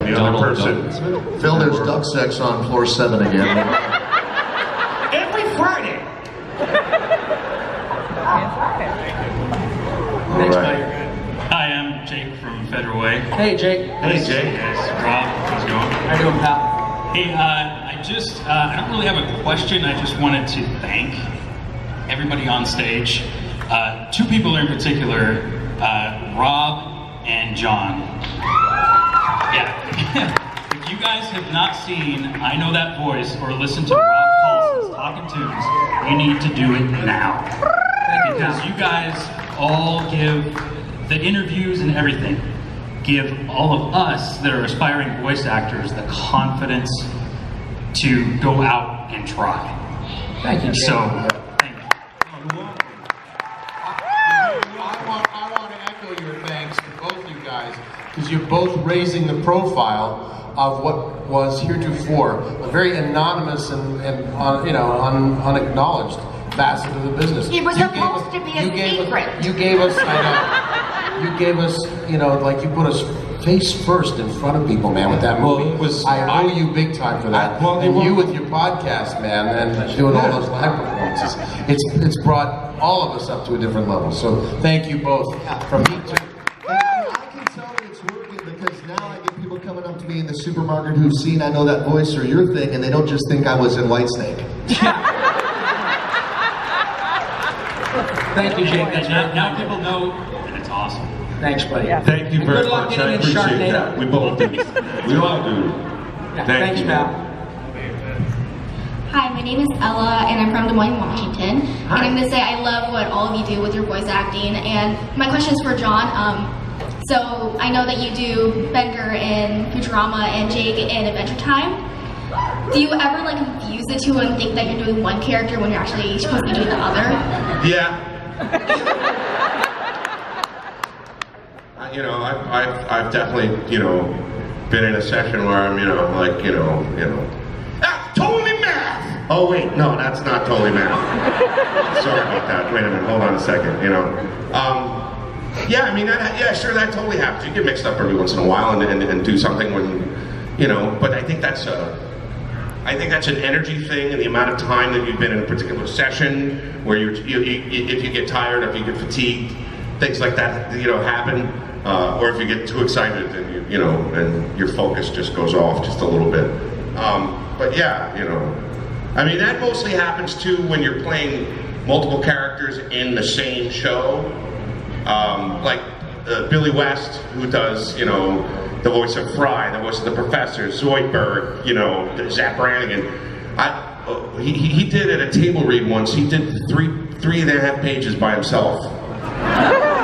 The other person. Phil, there's duck sex on floor 7 again. Every Friday. All right. Hi, I'm Jake from Federal Way. Hey, Jake. Hey, Jake. Yes, Rob, how's it going? How you doing, pal? Hey, I don't really have a question. I just wanted to thank everybody on stage. Two people in particular, Rob and John. Yeah. If you guys have not seen I Know That Voice or listened to Rob Paulson's Talking Tunes, you need to do it now. Because you guys all give the interviews and everything, give all of us that are aspiring voice actors the confidence to go out and try. Thank you, Jake. So, thank you. I want to echo your thanks to both you guys, because you're both raising the profile of what was heretofore a very anonymous and unacknowledged facet of the business. It was supposed to be a secret. You gave us, I know, you gave us, like you put us face first in front of people, man, with that movie. I owe you big time for that. And you with your podcast, man, and doing all those live performances. It's brought all of us up to a different level. So thank you both. From me too. I can tell that it's working because now I get people coming up to me in the supermarket who've seen I Know That Voice or your thing, and they don't just think I was in Whitesnake. Thank you, Jake. That's Now people know, and it's awesome. Thanks, buddy. Thank you And very good luck much. I getting in appreciate Sharknado. that. We both do. We all do. Yeah, Thank thanks, you. pal. Hi, my name is Ella, and I'm from Des Moines, Washington. And I'm going to say I love what all of you do with your voice acting. And my question is for John. So I know that you do Bender in Futurama and Jake in Adventure Time. Do you ever confuse the two and think that you're doing one character when you're actually supposed to be doing the other? Yeah. I've definitely, been in a session where I'm, totally math! Oh wait, no, that's not totally math. Sorry about that. Wait a minute, hold on a second, Yeah, sure, that totally happens. You get mixed up every once in a while and do something when, but I think that's an energy thing, and the amount of time that you've been in a particular session where if you get tired, if you get fatigued, things like that, happen, or if you get too excited and and your focus just goes off just a little bit. But yeah, that mostly happens too when you're playing multiple characters in the same show. Like Billy West, who does, the voice of Fry, the voice of the Professor, Zoidberg, Zap Brannigan. He did at a table read once. He did 3.5 pages by himself,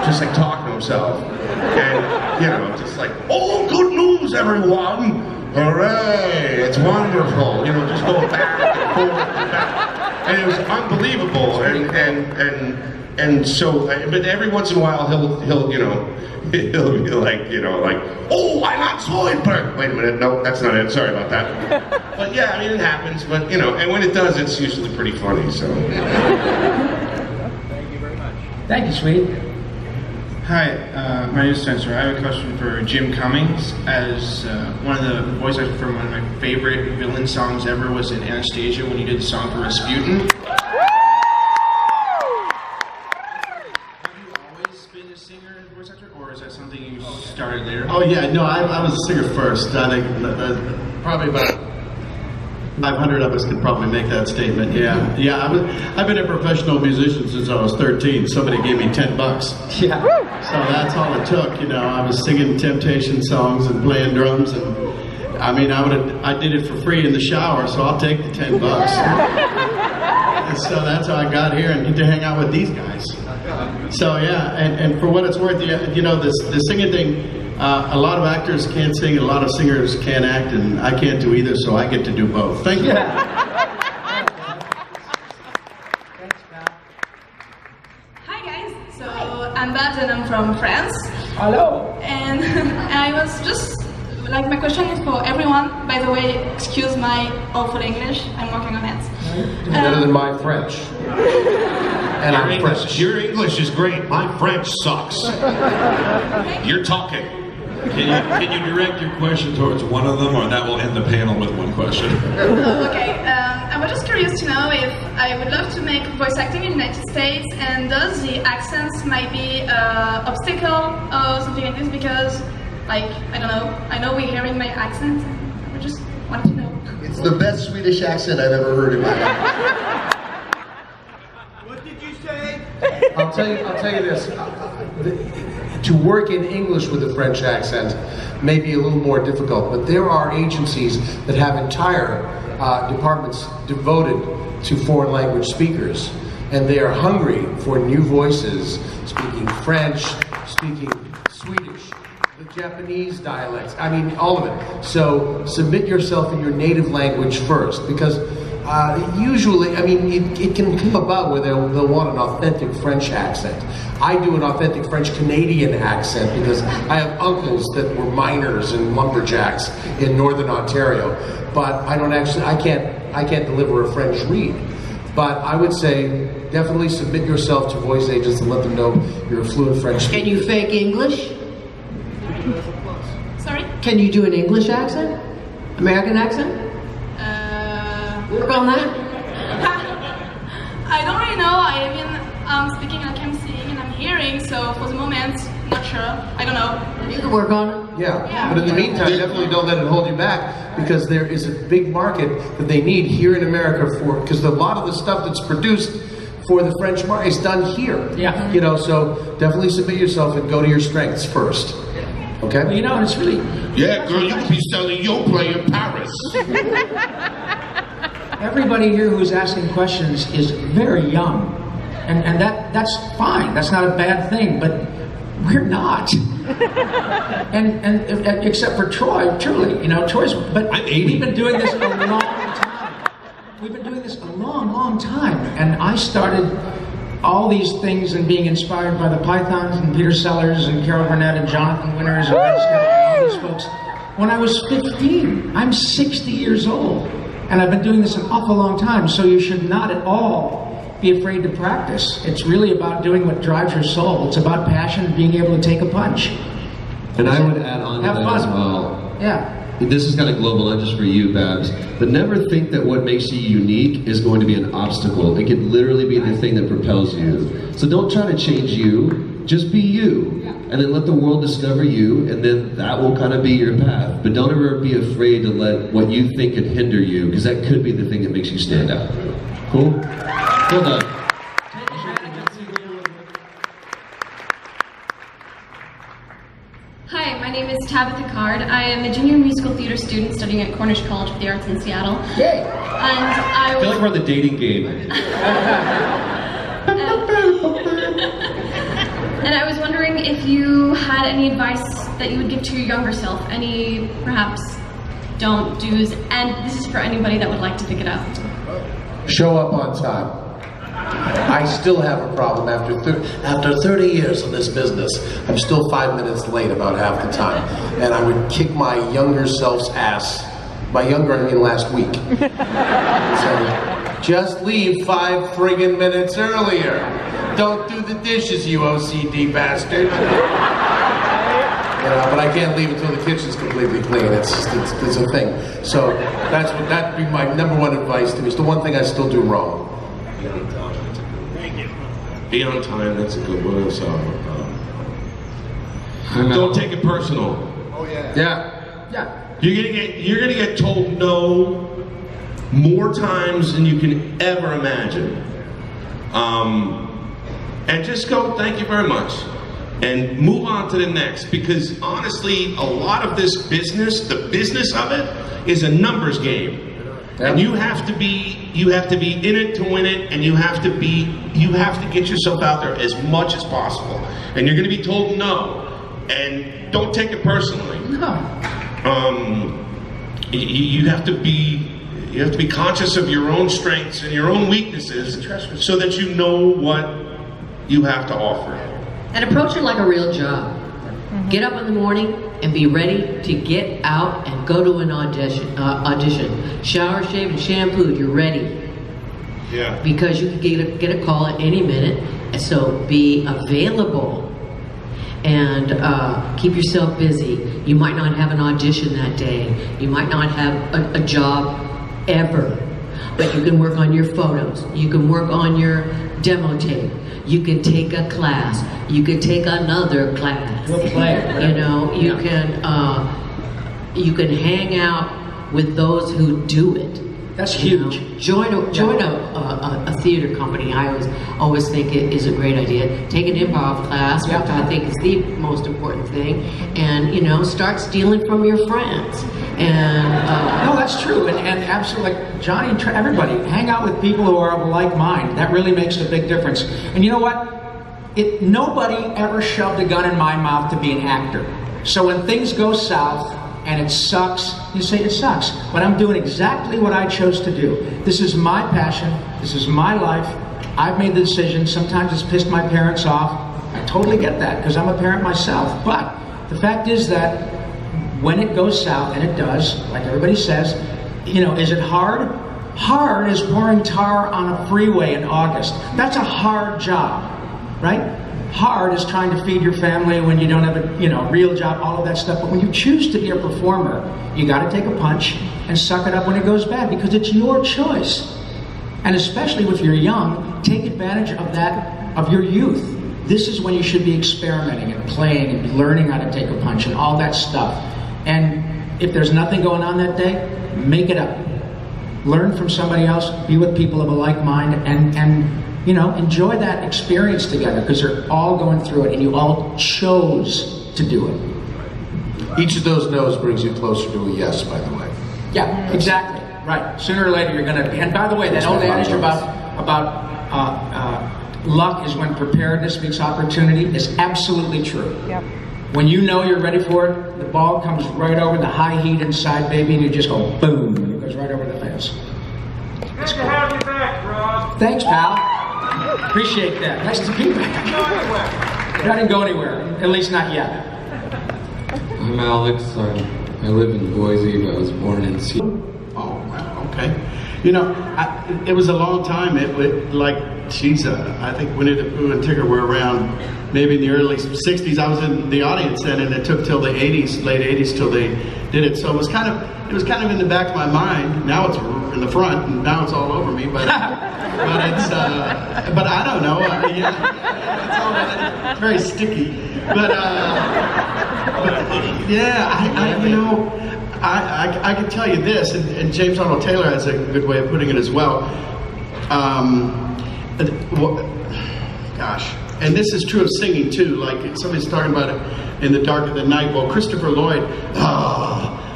just talking to himself, and just oh, good news, everyone! Hooray! It's wonderful. Just going back and forth and back, and it was unbelievable. And so, but every once in a while he'll be oh, I like Zoidberg. Wait a minute, no, that's not it. Sorry about that. But yeah, it happens. But and when it does, it's usually pretty funny. So. Thank you very much. Thank you, sweet. Hi, my name is Spencer. I have a question for Jim Cummings. As one of the voice actors for one of my favorite villain songs ever was in Anastasia when you did the song for Rasputin. Have you always been a singer and voice actor, or is that something you started later? Oh yeah, no, I was a singer first. I think probably about 500 of us could probably make that statement. Yeah. I've been a professional musician since I was 13. Somebody gave me $10. Yeah. So that's all it took. I was singing Temptation songs and playing drums, and I did it for free in the shower. So I'll take the $10. And so that's how I got here and get to hang out with these guys. So yeah, and for what it's worth, the singing thing. A lot of actors can't sing, and a lot of singers can't act, and I can't do either, so I get to do both. Thank you. Hi guys, so I'm Bad and I'm from France. Hello. And I was just, my question is for everyone. By the way, excuse my awful English, I'm working on it. Better than my French. And I'm French. Your English is great. My French sucks. You're talking. Can you direct your question towards one of them, or that will end the panel with one question? Okay, I was just curious to know if I would love to make voice acting in the United States, and does the accents might be an obstacle or something like this? Because, like, I don't know, I know we're hearing my accent, and I just wanted to know. It's the best Swedish accent I've ever heard in my life. What did you say? I'll tell you this. To work in English with a French accent may be a little more difficult, but there are agencies that have entire departments devoted to foreign language speakers, and they are hungry for new voices speaking French, speaking Swedish, the Japanese dialects, I mean all of it. So submit yourself in your native language first, because usually, I mean, it can come about where they'll want an authentic French accent. I do an authentic French-Canadian accent because I have uncles that were miners and lumberjacks in Northern Ontario, but I can't deliver a French read. But I would say definitely submit yourself to voice agents and let them know you're a fluent French speaker. Can you fake English? Sorry? Can you do an English accent? American accent? Work on that? I don't really know. I mean, I'm speaking like I'm seeing and I'm hearing, so for the moment, not sure. I don't know. You can work on it. Yeah, but in the meantime, definitely don't let it hold you back, because there is a big market that they need here in America because a lot of the stuff that's produced for the French market is done here. Yeah. You know, so definitely submit yourself and go to your strengths first. Okay? Well, you know, it's really... Yeah, girl, you could be selling your play in Paris. Everybody here who's asking questions is very young, and that's fine. That's not a bad thing, but we're not. and except for Troy, truly, you know, Troy's. But we've been doing this a long time. We've been doing this a long time, and I started all these things and being inspired by the Pythons and Peter Sellers and Carol Burnett and Jonathan Winters and Red Scott and all these folks when I was 15. I'm 60 years old. And I've been doing this an awful long time, so you should not at all be afraid to practice. It's really about doing what drives your soul. It's about passion and being able to take a punch. And I would add on to that as well. Yeah. This is kind of global, not just for you, Babs. But never think that what makes you unique is going to be an obstacle. It could literally be the thing that propels you. So don't try to change you. Just be you. And then let the world discover you, and then that will kind of be your path. But don't ever be afraid to let what you think could hinder you, because that could be the thing that makes you stand out. Cool? Well done. Hi, my name is Tabitha Card. I am a junior musical theater student studying at Cornish College of the Arts in Seattle. Yay! And I feel like we're on the dating game. And I was wondering if you had any advice that you would give to your younger self, any perhaps don't do's, and this is for anybody that would like to pick it up. Show up on time. I still have a problem after 30 years in this business. I'm still 5 minutes late about half the time, and I would kick my younger self's ass. By younger, I mean last week. So, just leave 5 friggin' minutes earlier. Don't do the dishes, you OCD bastard. You know, but I can't leave until the kitchen's completely clean. It's a thing. So that'd be my number one advice to me. It's the one thing I still do wrong. Be on time, that's a good one. So, don't take it personal. Oh yeah. Yeah. You're gonna get told no more times than you can ever imagine. And just go, thank you very much, and move on to the next, because honestly, a lot of this business, the business of it, is a numbers game. And you have to be in it to win it, and you have to get yourself out there as much as possible. And you're gonna be told no, and don't take it personally. No. You have to be conscious of your own strengths and your own weaknesses, so that you know what you have to offer. And approach it like a real job. Get up in the morning and be ready to get out and go to an audition. Shower, shave, and shampooed, you're ready. Yeah. Because you can get a call at any minute, and so be available. and keep yourself busy. You might not have an audition that day. You might not have a job ever, but you can work on your photos. You can work on your demo tape. You can take a class. You can take another class. You'll play it. You know, you can hang out with those who do it. That's huge. Join a theater company. I always think it is a great idea. Take an improv class, which I think is the most important thing, and start stealing from your friends. And no, that's true, and absolutely, like Johnny and everybody, hang out with people who are of like mind. That really makes a big difference. And you know what? Nobody ever shoved a gun in my mouth to be an actor. So when things go south and it sucks, you say it sucks. But I'm doing exactly what I chose to do. This is my passion. This is my life. I've made the decision. Sometimes it's pissed my parents off. I totally get that because I'm a parent myself. But the fact is that when it goes south, and it does, like everybody says, is it hard? Hard is pouring tar on a freeway in August. That's a hard job, right? Hard is trying to feed your family when you don't have a real job, all of that stuff. But when you choose to be a performer, you got to take a punch and suck it up when it goes bad because it's your choice. And especially if you're young, take advantage of that, of your youth. This is when you should be experimenting and playing and learning how to take a punch and all that stuff. And if there's nothing going on that day, make it up. Learn from somebody else, be with people of a like mind, and enjoy that experience together because you're all going through it and you all chose to do it. Each of those no's brings you closer to a yes, by the way. Yeah, exactly. Right. Sooner or later you're going to be. And by the way, that old adage about luck is when preparedness meets opportunity is absolutely true. Yep. When you know you're ready for it, the ball comes right over the high heat inside, baby, and you just go boom, and it goes right over the fence. Good to have you back, Rob. Thanks, pal. Appreciate that. Nice to be back. I didn't go anywhere, at least not yet. I'm Alex. I live in Boise, but I was born in Seattle. Oh, wow, okay. It was a long time. I think Winnie the Pooh and Tigger were around maybe in the early 60s. I was in the audience then, and it took till the 80s, late 80s, till they did it. So it was kind of in the back of my mind. Now it's in the front, and now it's all over me. But but I don't know. It's very sticky. But I can tell you this, and James Arnold Taylor has a good way of putting it as well. Gosh, and this is true of singing too. Like somebody's talking about it in the dark of the night. Well, Christopher Lloyd,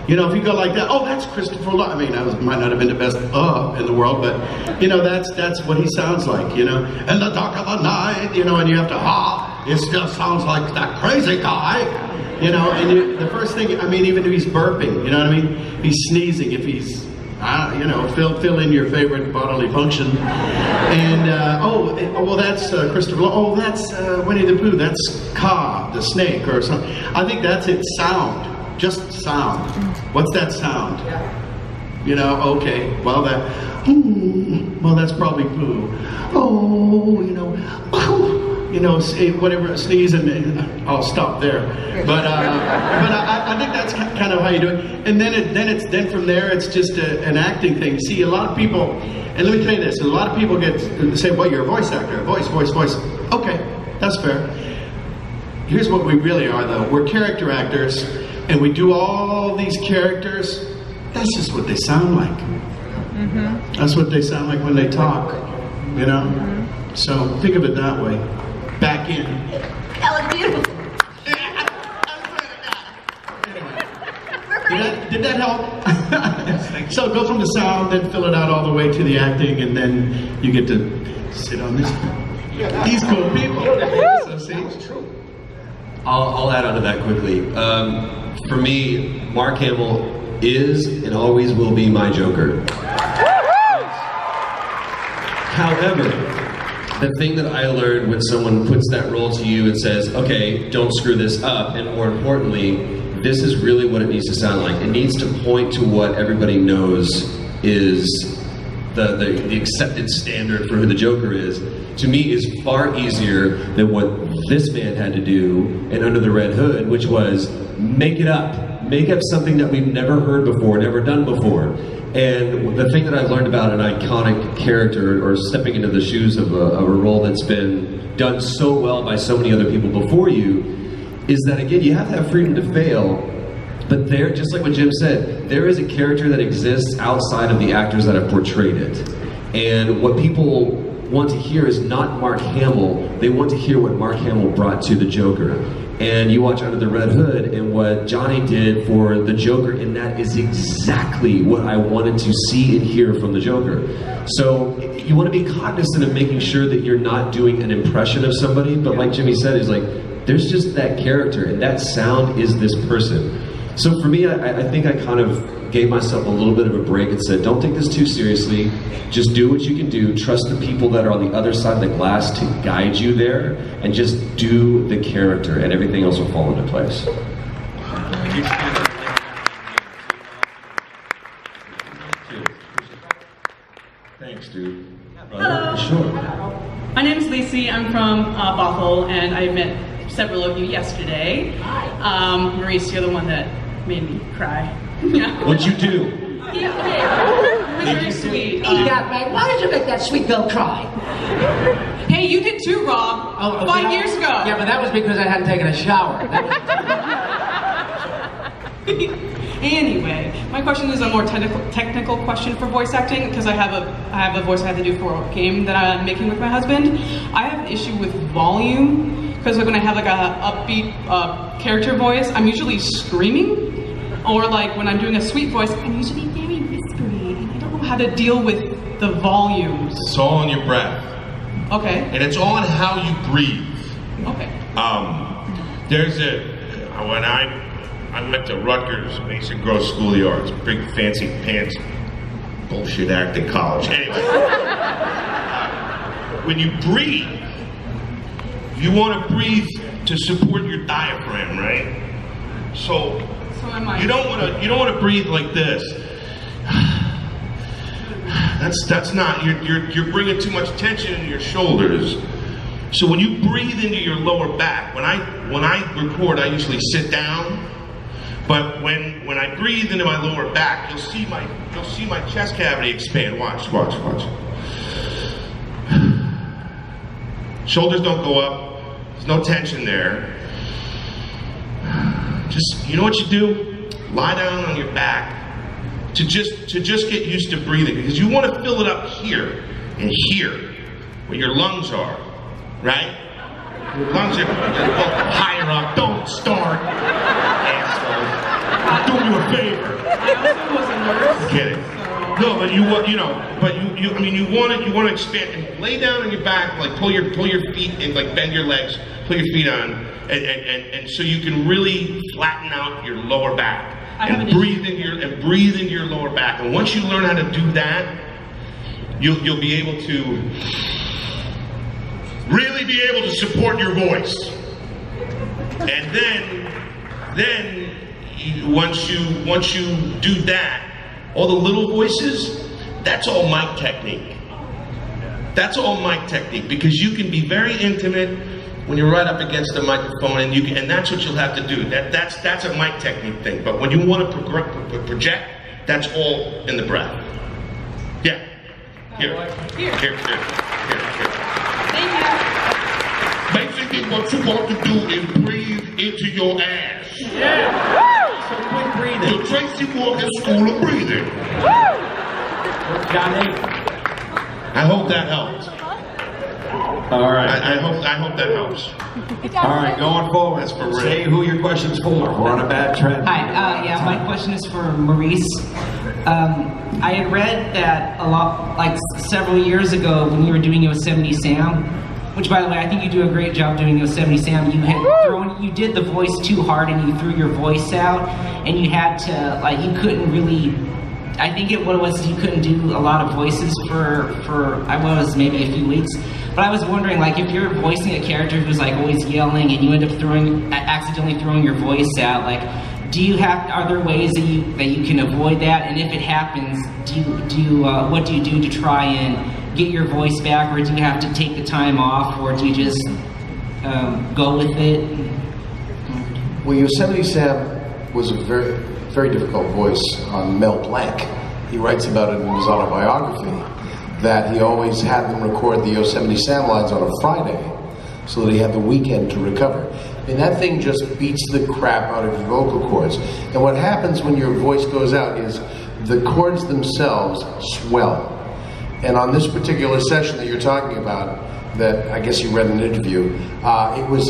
if you go like that, that's Christopher Lloyd. I mean, might not have been the best in the world, but that's what he sounds like. In the dark of the night, and you have to it still sounds like that crazy guy. And the first thing, even if he's burping, he's sneezing, if he's, fill in your favorite bodily function. And, that's Christopher Lloyd. Oh, that's Winnie the Pooh. That's Ka, the snake, or something. I think that's it, sound. Just sound. What's that sound? Okay, well, that's probably Pooh. Whatever, sneeze, and I'll stop there. But I think that's kind of how you do it. And then from there, it's just an acting thing. See, a lot of people, and let me tell you this, a lot of people say, well, you're a voice actor, voice. Okay, that's fair. Here's what we really are, though. We're character actors, and we do all these characters. That's just what they sound like. Mm-hmm. That's what they sound like when they talk, Mm-hmm. So think of it that way. Back in. That was beautiful. Did that help? So go from the sound, then fill it out all the way to the acting, and then you get to sit on this. These cool people. So see? I'll add on to that quickly. For me, Mark Hamill is and always will be my Joker. However, the thing that I learned when someone puts that role to you and says, okay, don't screw this up, and more importantly, this is really what it needs to sound like. It needs to point to what everybody knows is the accepted standard for who the Joker is, to me is far easier than what this man had to do in Under the Red Hood, which was make it up. Make up something that we've never heard before, never done before. And the thing that I've learned about an iconic character, or stepping into the shoes of a role that's been done so well by so many other people before you, is that, again, you have to have freedom to fail, but there, just like what Jim said, there is a character that exists outside of the actors that have portrayed it. And what people want to hear is not Mark Hamill, they want to hear what Mark Hamill brought to the Joker. And you watch Under the Red Hood, and what Johnny did for the Joker, and that is exactly what I wanted to see and hear from the Joker. So you want to be cognizant of making sure that you're not doing an impression of somebody, but like Jimmy said, is like, there's just that character, and that sound is this person. So for me, I think I kind of gave myself a little bit of a break and said, don't take this too seriously. Just do what you can do. Trust the people that are on the other side of the glass to guide you there, and just do the character, and everything else will fall into place. Thanks, dude. Hello. Sure. My name is Lacey. I'm from Bothell, and I met several of you yesterday. Maurice, you're the one that made me cry. Yeah. What'd you do? It was very sweet. Why did you make that sweet girl cry? Hey, you did too, Rob. 5 years ago. Yeah, but that was because I hadn't taken a shower. Anyway, my question is a more technical question for voice acting, because I have a voice I have to do for a game that I'm making with my husband. I have an issue with volume, because when I have like a upbeat character voice, I'm usually screaming, or like when I'm doing a sweet voice, I'm usually very whispery, and I don't know how to deal with the volumes. It's all on your breath. Okay. And it's all on how you breathe. Okay. When I went to Rutgers, Mason Gross School of the Arts, big fancy pants, bullshit acting college. Anyway, when you breathe, you want to breathe to support your diaphragm, right? So you don't want to breathe like this. That's not, you're bringing too much tension into your shoulders. So when you breathe into your lower back, when I record, I usually sit down. But when I breathe into my lower back, you'll see my chest cavity expand. Watch. Shoulders don't go up. There's no tension there. Just, you know what you do? Lie down on your back to just get used to breathing, because you want to fill it up here and here, where your lungs are, right? Your lungs are higher up. Don't start, asshole. I'm doing you a favor. I also was a nurse. I'm kidding. No, but you want to expand and lay down on your back, like pull your feet and like bend your legs, pull your feet on, and so you can really flatten out your lower back and breathe into your lower back. And once you learn how to do that, you'll be able to really be able to support your voice. And then once you do that, all the little voices, that's all mic technique. That's all mic technique, because you can be very intimate when you're right up against the microphone, and that's what you'll have to do. That's a mic technique thing. But when you want to project, that's all in the breath. Yeah. Here. Thank you. Basically, what you want to do is breathe into your ass. Yeah. So quit breathing. The Tracy Morgan School of Breathing. Johnny. I hope that helps. All right. I hope that helps. All right, going forward. That's for real. Say who your question's for. We're on a bad trend. Hi, my question is for Maurice. I had read that several years ago when you were doing Yosemite Sam, which, by the way, I think you do a great job doing Yosemite Sam. You did the voice too hard, and you threw your voice out, and you had to, you couldn't really. I think you couldn't do a lot of voices for maybe a few weeks. But I was wondering, if you're voicing a character who's always yelling, and you end up accidentally throwing your voice out, are there ways that you can avoid that? And if it happens, what do you do to try and get your voice back, or do you have to take the time off, or do you just go with it? Well, Yosemite Sam was a very, very difficult voice on Mel Blanc. He writes about it in his autobiography that he always had them record the Yosemite Sam lines on a Friday so that he had the weekend to recover. I mean, that thing just beats the crap out of your vocal cords. And what happens when your voice goes out is the cords themselves swell. And on this particular session that you're talking about, that I guess you read in an interview, it was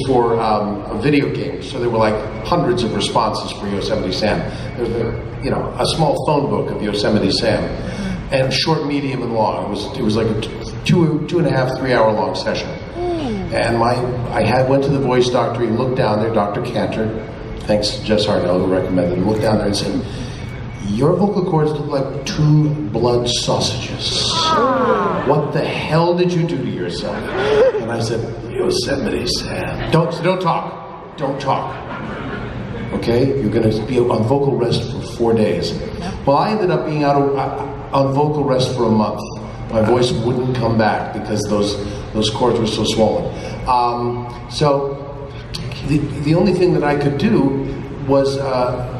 for a video game. So there were like hundreds of responses for Yosemite Sam. There was a small phone book of Yosemite Sam, and short, medium, and long. It was like a 2.5, 3 hour long session. And I went to the voice doctor. He looked down there, Dr. Cantor. Thanks to Jess Harnell who recommended him. Looked down there and said, "Your vocal cords look like 2 blood sausages. What the hell did you do to yourself?" And I said, "Yosemite Sam, don't talk, don't talk. Okay, you're going to be on vocal rest for 4 days." Well, I ended up being on vocal rest for a month. My voice wouldn't come back because those cords were so swollen. So the only thing that I could do was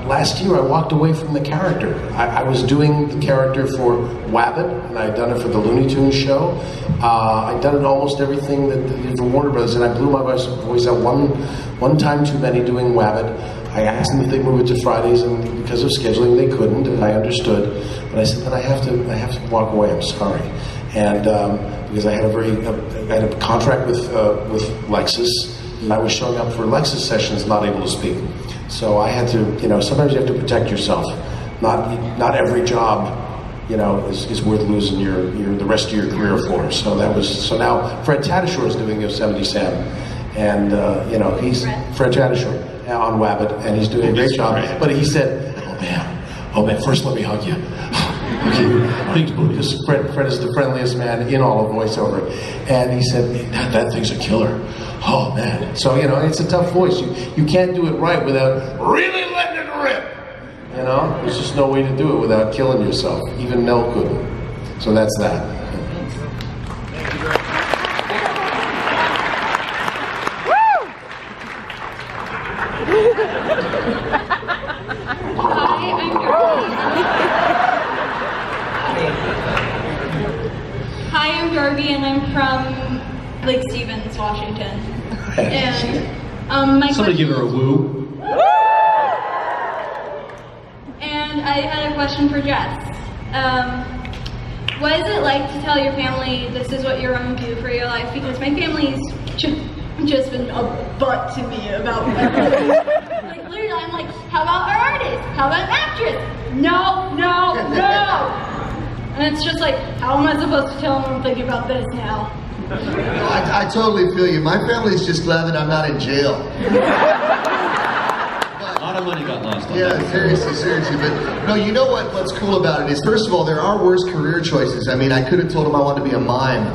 last year I walked away from the character. I was doing the character for Wabbit, and I'd done it for the Looney Tunes show. I'd done it almost everything that for Warner Brothers, and I blew my voice out one time too many doing Wabbit. I asked them if they'd move it to Fridays, and because of scheduling they couldn't, and I understood. But I said, "Then I have to walk away. I'm sorry." And because I had a contract with Lexus, and I was showing up for Lexus sessions not able to speak. So I had to, sometimes you have to protect yourself. Not every job, is worth losing the rest of your career for. So now Fred Tatasciore is doing Yosemite Sam, and he's Fred Tatasciore on Wabbit, and he's doing a great job. But he said, "Oh man, first let me hug you." Because Fred is the friendliest man in all of voiceover, and he said, that thing's a killer. Oh man. So it's a tough voice. You can't do it right without really letting it rip. There's just no way to do it without killing yourself. Even Mel couldn't. So that's that. Hi, I'm Darby, and I'm from Lake Stevens, Washington. And my Somebody give her a woo. And I had a question for Jess. What is it like to tell your family this is what you're going to do for your life? Because my family's just been a butt to me about everything. Like literally, I'm like, how about an artist? How about an actress? No. And it's just like, how am I supposed to tell them I'm thinking about this now? I totally feel you. My family's just glad that I'm not in jail. A lot of money got lost on Yeah, that. seriously. But no, you know what's cool about it is, first of all, there are worse career choices. I mean, I could have told them I wanted to be a mime.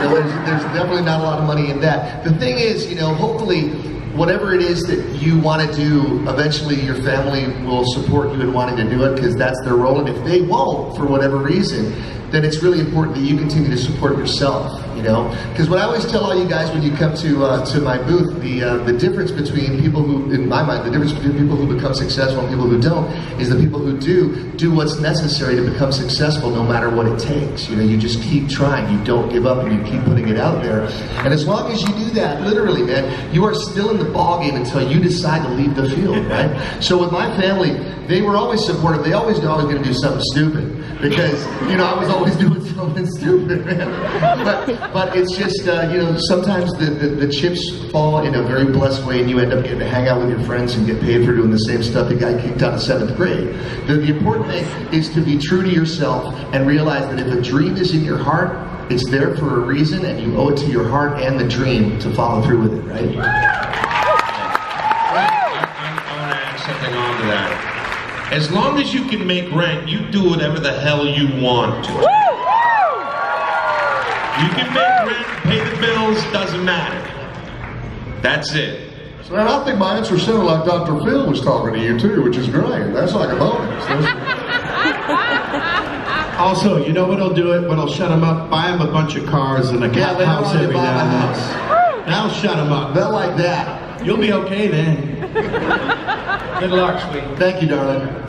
There's definitely not a lot of money in that. The thing is, hopefully, whatever it is that you want to do, eventually your family will support you in wanting to do it because that's their role. And if they won't, for whatever reason, then it's really important that you continue to support yourself, Because what I always tell all you guys when you come to my booth, the difference between people who, in my mind, the difference between people who become successful and people who don't is the people who do what's necessary to become successful no matter what it takes. You just keep trying, you don't give up, and you keep putting it out there. And as long as you do that, literally, man, you are still in the ballgame until you decide to leave the field, right? So with my family, they were always supportive. They always knew I was going to do something stupid because, I was always doing something stupid, man. But it's just, sometimes the chips fall in a very blessed way and you end up getting to hang out with your friends and get paid for doing the same stuff you got kicked out of 7th grade. The important thing is to be true to yourself and realize that if a dream is in your heart, it's there for a reason, and you owe it to your heart and the dream to follow through with it, right? I want to add something on to that. As long as you can make rent, you do whatever the hell you want to. You can make rent, pay the bills, doesn't matter. That's it. So, and I think my answer sounded like Dr. Phil was talking to you too, which is great. That's like a bonus. Also, you know what'll do it? What'll shut them up? Buy them a bunch of cars and a house every now and then. Now shut him up. About like that. You'll be okay then. Good luck, sweetie. Thank you, darling.